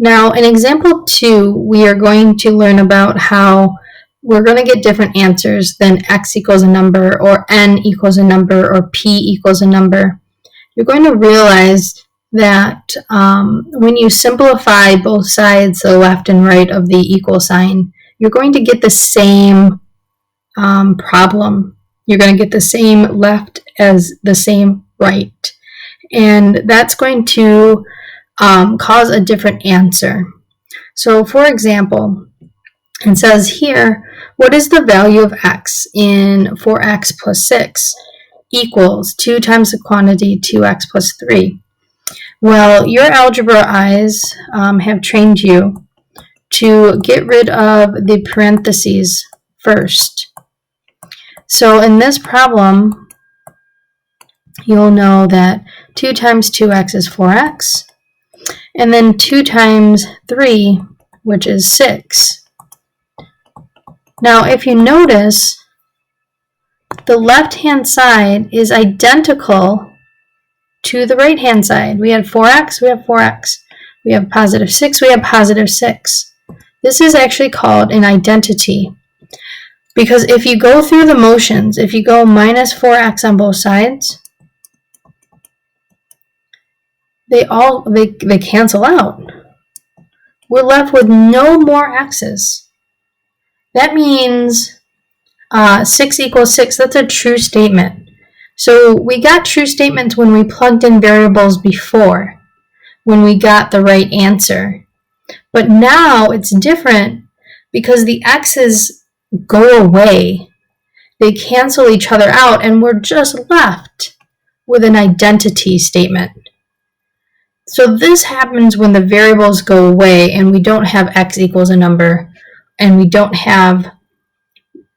Now, in example 2, we are going to learn about how we're going to get different answers than x equals a number, or n equals a number, or p equals a number. You're going to realize that when you simplify both sides, the left and right of the equal sign, you're going to get the same problem. You're going to get the same left as the same right. And that's going to cause a different answer. So, for example, it says here, what is the value of x in 4x plus 6 equals 2 times the quantity 2x plus 3? Well, your algebra eyes have trained you to get rid of the parentheses first. So in this problem, you'll know that 2 times 2x is 4x, and then 2 times 3, which is 6. Now, if you notice, the left-hand side is identical to the right-hand side. We had 4x, we have 4x. We have positive 6, we have positive 6. This is actually called an identity. Because if you go through the motions, if you go minus 4x on both sides, they cancel out. We're left with no more x's. That means 6 equals 6. That's a true statement. So we got true statements when we plugged in variables before, when we got the right answer. But now it's different because the x's go away. They cancel each other out, and we're just left with an identity statement. So this happens when the variables go away and we don't have x equals a number, and we don't have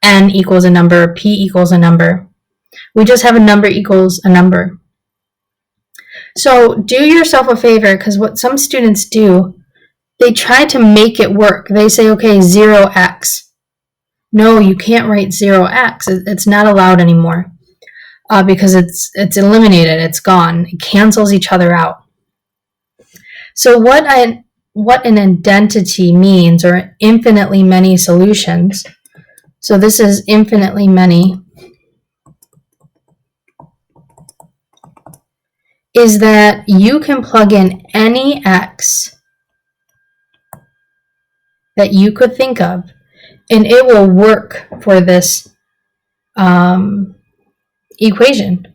n equals a number, p equals a number. We just have a number equals a number. So do yourself a favor, because what some students do, they try to make it work. They say, okay, 0x. No, you can't write 0x. It's not allowed anymore because it's eliminated. It's gone. It cancels each other out. So what an identity means, or infinitely many solutions. So this is infinitely many. Is that you can plug in any x that you could think of, and it will work for this equation.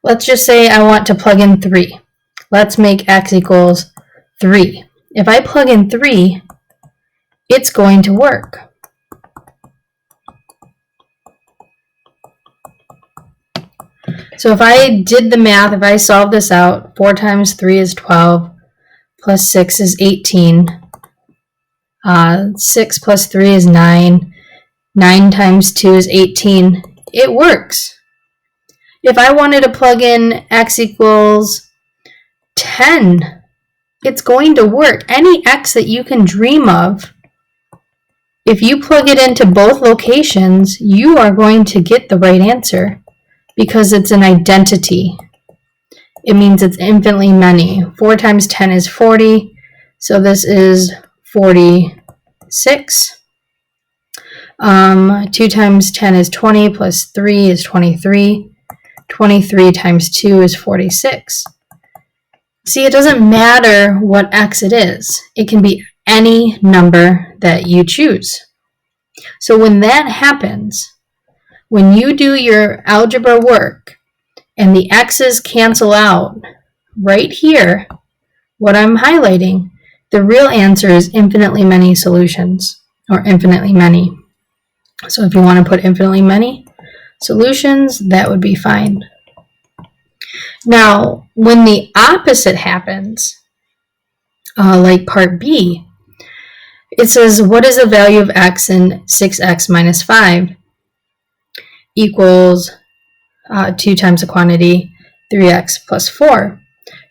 Let's just say I want to plug in 3. Let's make x equals 3. If I plug in 3, it's going to work. So if I did the math, if I solve this out, 4 times 3 is 12, plus 6 is 18, 6 plus 3 is 9, 9 times 2 is 18. It works. If I wanted to plug in x equals 10, it's going to work. Any x that you can dream of, if you plug it into both locations, you are going to get the right answer because it's an identity. It means it's infinitely many. 4 times 10 is 40, so this is 46. 2 times 10 is 20, plus 3 is 23. 23 times 2 is 46. See, it doesn't matter what x it is. It can be any number that you choose. So when that happens, when you do your algebra work and the x's cancel out, right here, what I'm highlighting, the real answer is infinitely many solutions, or infinitely many. So if you want to put infinitely many solutions, that would be fine. Now, when the opposite happens, like part B, it says, what is the value of x in 6x minus 5 equals 2 times the quantity 3x plus 4?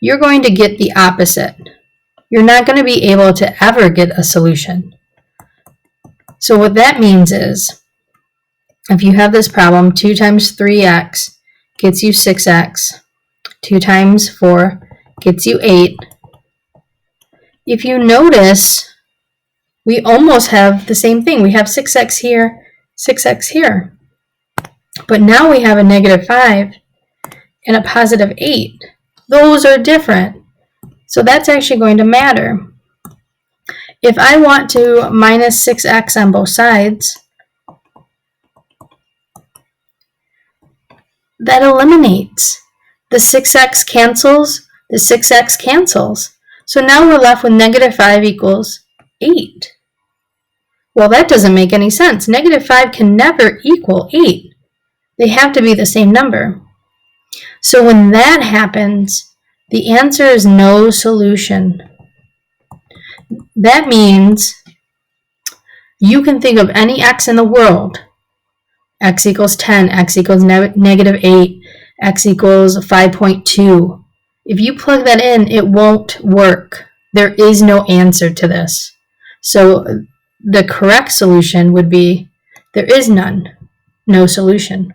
You're going to get the opposite. You're not going to be able to ever get a solution. So what that means is, if you have this problem, 2 times 3x gets you 6x, 2 times 4 gets you 8, if you notice, we almost have the same thing. We have 6x here, 6x here. But now we have a negative 5 and a positive 8. Those are different. So that's actually going to matter. If I want to minus 6x on both sides, that eliminates. The 6x cancels, the 6x cancels. So now we're left with negative 5 equals 8. Well, that doesn't make any sense. Negative 5 can never equal 8. They have to be the same number. So when that happens, the answer is no solution. That means you can think of any x in the world. X equals 10, x equals negative 8, x equals 5.2. If you plug that in, it won't work. There is no answer to this. So the correct solution would be there is none, no solution.